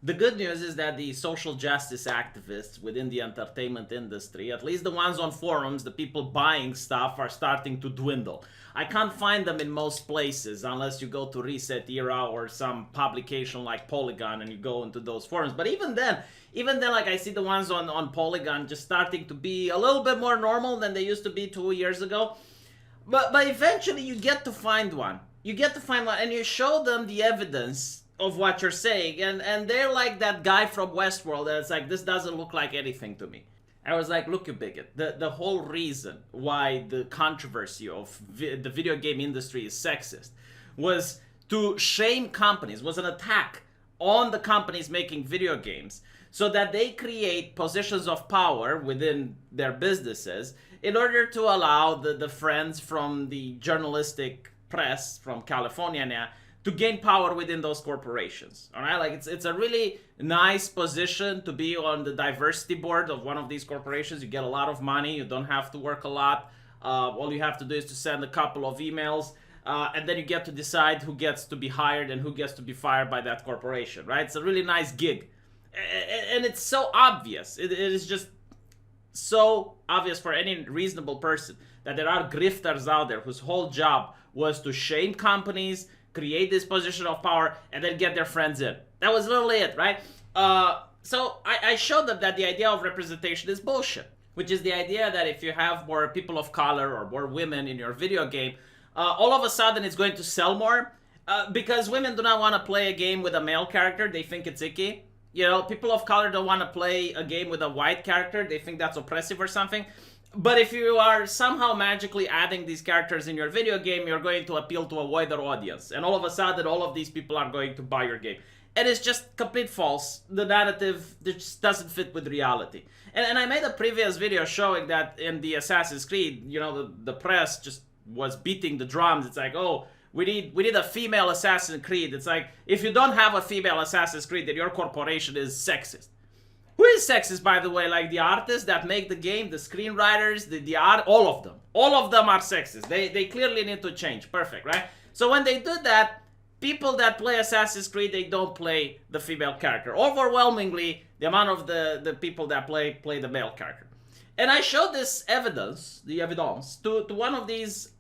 The good news is that the social justice activists within the entertainment industry, at least the ones on forums, the people buying stuff, are starting to dwindle. I can't find them in most places unless you go to Reset Era or some publication like Polygon and you go into those forums. But even then, like I see the ones on Polygon just starting to be a little bit more normal than they used to be 2 years ago. But eventually you get to find one. You get to find one and you show them the evidence of what you're saying, and they're like that guy from Westworld that's like, this doesn't look like anything to me. I was like, look, you bigot. The whole reason why the controversy of the video game industry is sexist was to shame companies, was an attack on the companies making video games so that they create positions of power within their businesses in order to allow the friends from the journalistic press from California now to gain power within those corporations. All right, like it's a really nice position to be on the diversity board of one of these corporations. You get a lot of money. You don't have to work a lot. All you have to do is to send a couple of emails, and then you get to decide who gets to be hired and who gets to be fired by that corporation. Right? It's a really nice gig, and it's so obvious. It is just so obvious for any reasonable person that there are grifters out there whose whole job was to shame companies, create this position of power, and then get their friends in. That was literally it, right? So I showed them that the idea of representation is bullshit, which is the idea that if you have more people of color or more women in your video game, all of a sudden it's going to sell more, because women do not want to play a game with a male character. They think it's icky. You know, people of color don't want to play a game with a white character. They think that's oppressive or something. But if you are somehow magically adding these characters in your video game, you're going to appeal to a wider audience. And all of a sudden, all of these people are going to buy your game. And it's just complete false. The narrative just doesn't fit with reality. And I made a previous video showing that in the Assassin's Creed, you know, the press just was beating the drums. It's like, oh, we need a female Assassin's Creed. It's like, if you don't have a female Assassin's Creed, then your corporation is sexist. Who is sexist, by the way? Like the artists that make the game, the screenwriters, the art, all of them. All of them are sexist. They clearly need to change. Perfect, right? So when they do that, people that play Assassin's Creed, they don't play the female character. Overwhelmingly, the amount of the people that play the male character. And I showed this evidence, to one of these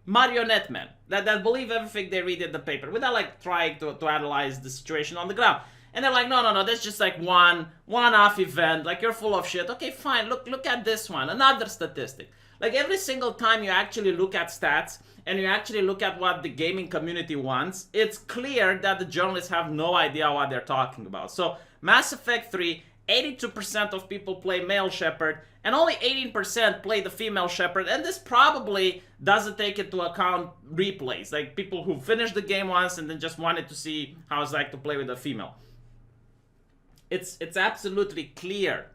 marionette men that believe everything they read in the paper without like trying to analyze the situation on the ground. And they're like, no, that's just like one-off event. Like, you're full of shit. Okay, fine. Look at this one. Another statistic. Like, every single time you actually look at stats and you actually look at what the gaming community wants, it's clear that the journalists have no idea what they're talking about. So, Mass Effect 3, 82% of people play male Sheppard, and only 18% play the female Sheppard. And this probably doesn't take into account replays. Like, people who finished the game once and then just wanted to see how it's like to play with a female. It's absolutely clear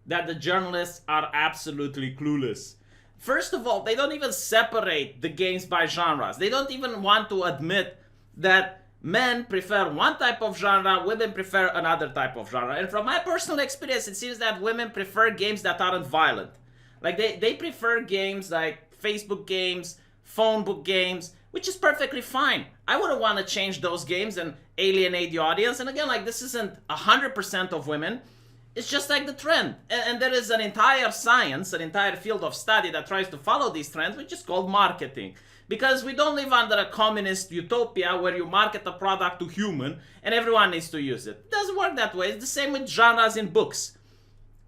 that the journalists are absolutely clueless. First of all, they don't even separate the games by genres. They don't even want to admit that men prefer one type of genre, women prefer another type of genre. And from my personal experience, it seems that women prefer games that aren't violent. Like, they prefer games like Facebook games, phone book games, which is perfectly fine. I wouldn't want to change those games and alienate the audience. And again, like, this isn't 100% of women. It's just like the trend. And there is an entire science, an entire field of study that tries to follow these trends, which is called marketing. Because we don't live under a communist utopia where you market a product to human and everyone needs to use it. It doesn't work that way. It's the same with genres in books.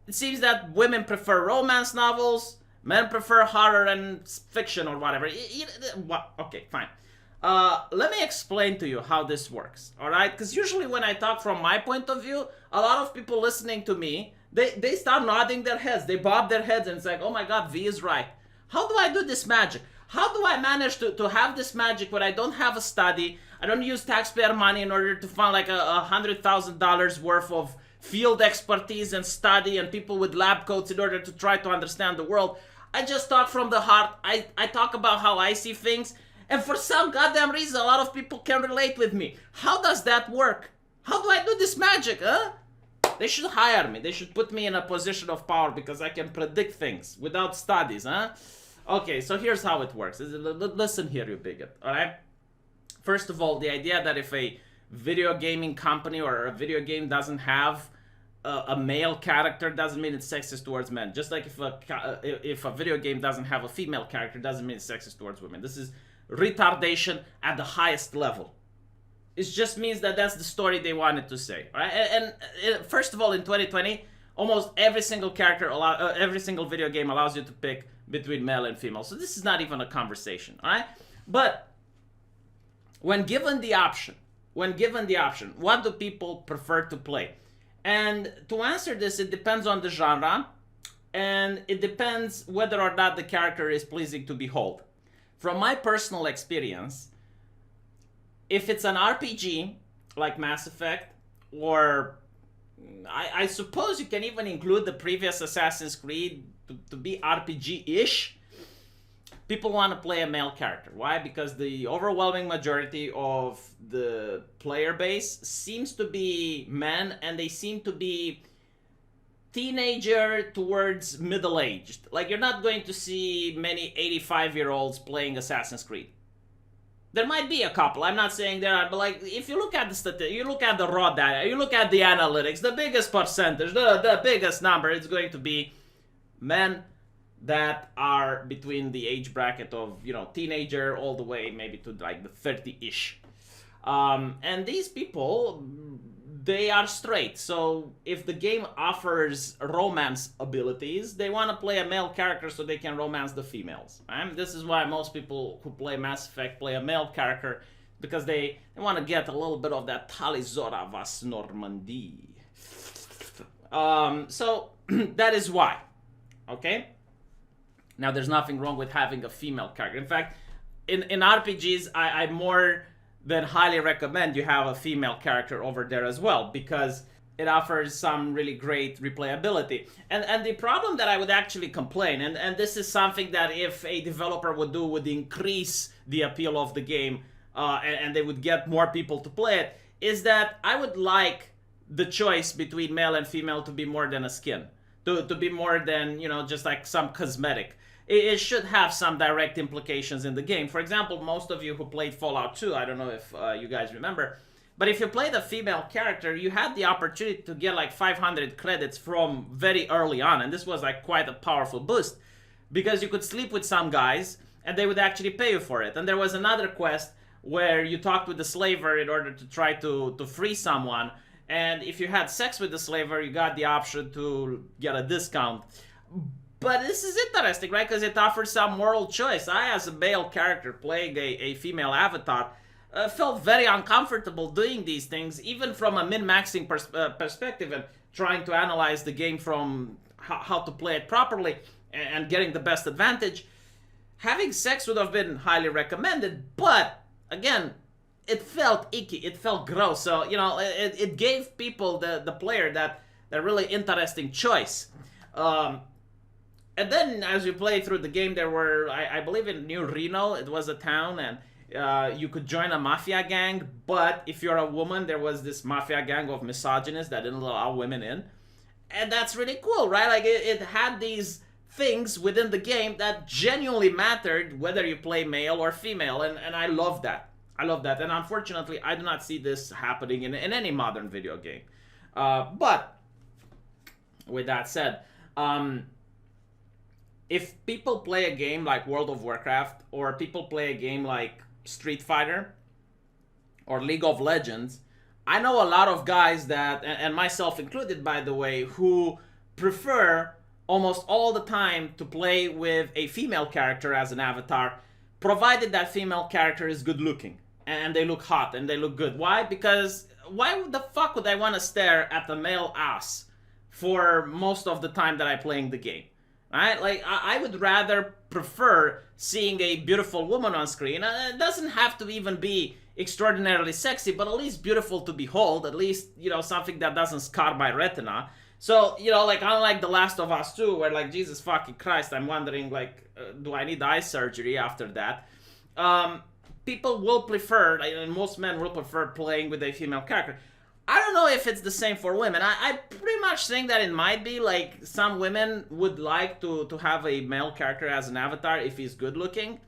It seems that women prefer romance novels, men prefer horror and fiction or whatever. Okay, fine. Let me explain to you how this works, alright? Because usually when I talk from my point of view, a lot of people listening to me, they start nodding their heads. They bob their heads and it's like, oh my god, V is right. How do I do this magic? How do I manage to have this magic where I don't have a study, I don't use taxpayer money in order to find like $100,000 worth of field expertise and study and people with lab coats in order to try to understand the world? I just talk from the heart. I talk about how I see things. And for some goddamn reason, a lot of people can relate with me. How does that work? How do I do this magic, huh? They should hire me. They should put me in a position of power because I can predict things without studies, huh? Okay, so here's how it works. Listen here, you bigot, alright? First of all, the idea that if a video gaming company or a video game doesn't have a male character doesn't mean it's sexist towards men. Just like if a video game doesn't have a female character doesn't mean it's sexist towards women. This is retardation at the highest level. It just means that that's the story they wanted to say, right? And first of all, in 2020, almost every single every single video game allows you to pick between male and female. So this is not even a conversation, all right? But when given the option, what do people prefer to play? And to answer this, it depends on the genre, and it depends whether or not the character is pleasing to behold. From my personal experience, if it's an RPG, like Mass Effect, or I suppose you can even include the previous Assassin's Creed to be RPG-ish, people want to play a male character. Why? Because the overwhelming majority of the player base seems to be men, and they seem to be teenager towards middle-aged. Like, you're not going to see many 85-year-olds playing Assassin's Creed. There might be a couple, I'm not saying there are, but like, if you look at the statistics, you look at the raw data, you look at the analytics, the biggest percentage, the biggest number, it's going to be men that are between the age bracket of, teenager all the way maybe to like the 30-ish. And these people, they are straight. So if the game offers romance abilities, they want to play a male character so they can romance the females. Right? This is why most people who play Mass Effect play a male character, because they want to get a little bit of that Talizora Vas Normandie. So that is why. Okay? Now, there's nothing wrong with having a female character. In fact, in RPGs, I more than highly recommend you have a female character over there as well, because it offers some really great replayability. And the problem that I would actually complain, and this is something that if a developer would do would increase the appeal of the game, and they would get more people to play it, is that I would like the choice between male and female to be more than a skin. To be more than, just like some cosmetic. It should have some direct implications in the game. For example, most of you who played Fallout 2, I don't know if you guys remember, but if you played a female character, you had the opportunity to get like 500 credits from very early on, and this was like quite a powerful boost, because you could sleep with some guys, and they would actually pay you for it. And there was another quest where you talked with the slaver in order to try to free someone, and if you had sex with the slaver, you got the option to get a discount. But this is interesting, right? Because it offers some moral choice. I, as a male character playing a female avatar, felt very uncomfortable doing these things, even from a min-maxing perspective and trying to analyze the game from how to play it properly and getting the best advantage. Having sex would have been highly recommended, but again, it felt icky, it felt gross. So, it gave people, the player, that really interesting choice. And then as you play through the game, there were, I believe in New Reno, it was a town, and you could join a mafia gang, but if you're a woman, there was this mafia gang of misogynists that didn't allow women in. And that's really cool, right? Like, it had these things within the game that genuinely mattered whether you play male or female, and I love that. I love that, and unfortunately, I do not see this happening in any modern video game. But, with that said, if people play a game like World of Warcraft, or people play a game like Street Fighter, or League of Legends, I know a lot of guys that, and myself included by the way, who prefer almost all the time to play with a female character as an avatar, provided that female character is good looking, and they look hot, and they look good. Why? Because why the fuck would I want to stare at the male ass for most of the time that I'm playing the game? Right? Like, I would rather prefer seeing a beautiful woman on screen. It doesn't have to even be extraordinarily sexy, but at least beautiful to behold. At least, something that doesn't scar my retina. So, like, unlike The Last of Us 2, where, like, Jesus fucking Christ, I'm wondering, like, do I need eye surgery after that? People will prefer, and most men will prefer playing with a female character. I don't know if it's the same for women. I pretty much think that it might be, like, some women would like to have a male character as an avatar if he's good looking.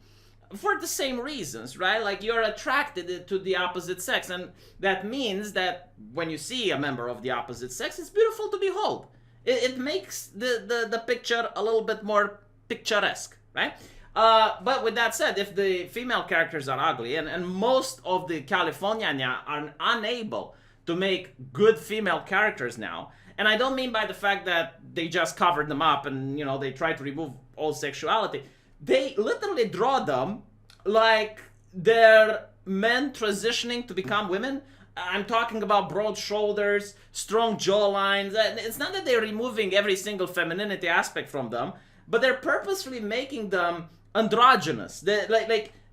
for the same reasons, right? Like you're attracted to the opposite sex, and that means that when you see a member of the opposite sex, it's beautiful to behold. It makes the picture a little bit more picturesque, right? But with that said, if the female characters are ugly, and most of the California are unable to make good female characters now, and I don't mean by the fact that they just covered them up and, they try to remove all sexuality. They literally draw them like they're men transitioning to become women. I'm talking about broad shoulders, strong jawlines. It's not that they're removing every single femininity aspect from them, but they're purposefully making them androgynous. They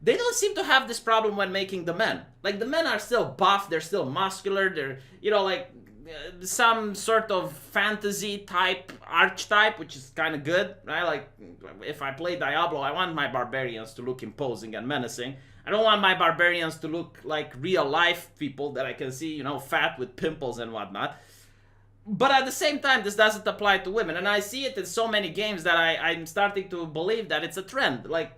don't seem to have this problem when making the men. Like the men are still buff, they're still muscular, they're some sort of fantasy type archetype, which is kind of good, right? Like if I play Diablo, I want my barbarians to look imposing and menacing. I don't want my barbarians to look like real life people that I can see, fat with pimples and whatnot. But at the same time, this doesn't apply to women, and I see it in so many games that I'm starting to believe that it's a trend. Like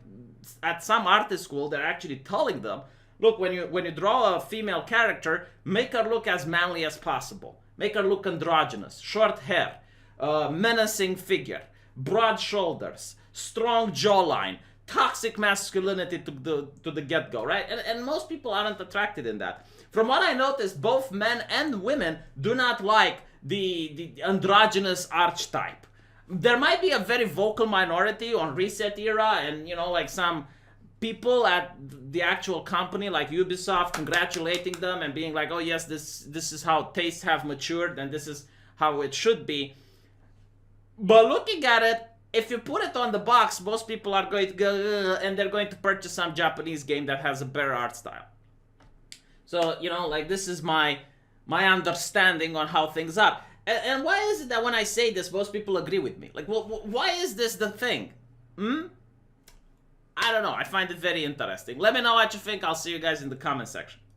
at some artist school, they're actually telling them, look, when you draw a female character, make her look as manly as possible. Make her look androgynous, short hair, menacing figure, broad shoulders, strong jawline, toxic masculinity to the get-go, right? And most people aren't attracted in that. From what I noticed, both men and women do not like the androgynous archetype. There might be a very vocal minority on Reset Era and, like some people at the actual company like Ubisoft congratulating them and being like, oh yes, this is how tastes have matured and this is how it should be. But looking at it, if you put it on the box, most people are going to go and they're going to purchase some Japanese game that has a better art style. So, this is my understanding on how things are. And why is it that when I say this, most people agree with me? Like, well, why is this the thing? I don't know. I find it very interesting. Let me know what you think. I'll see you guys in the comment section.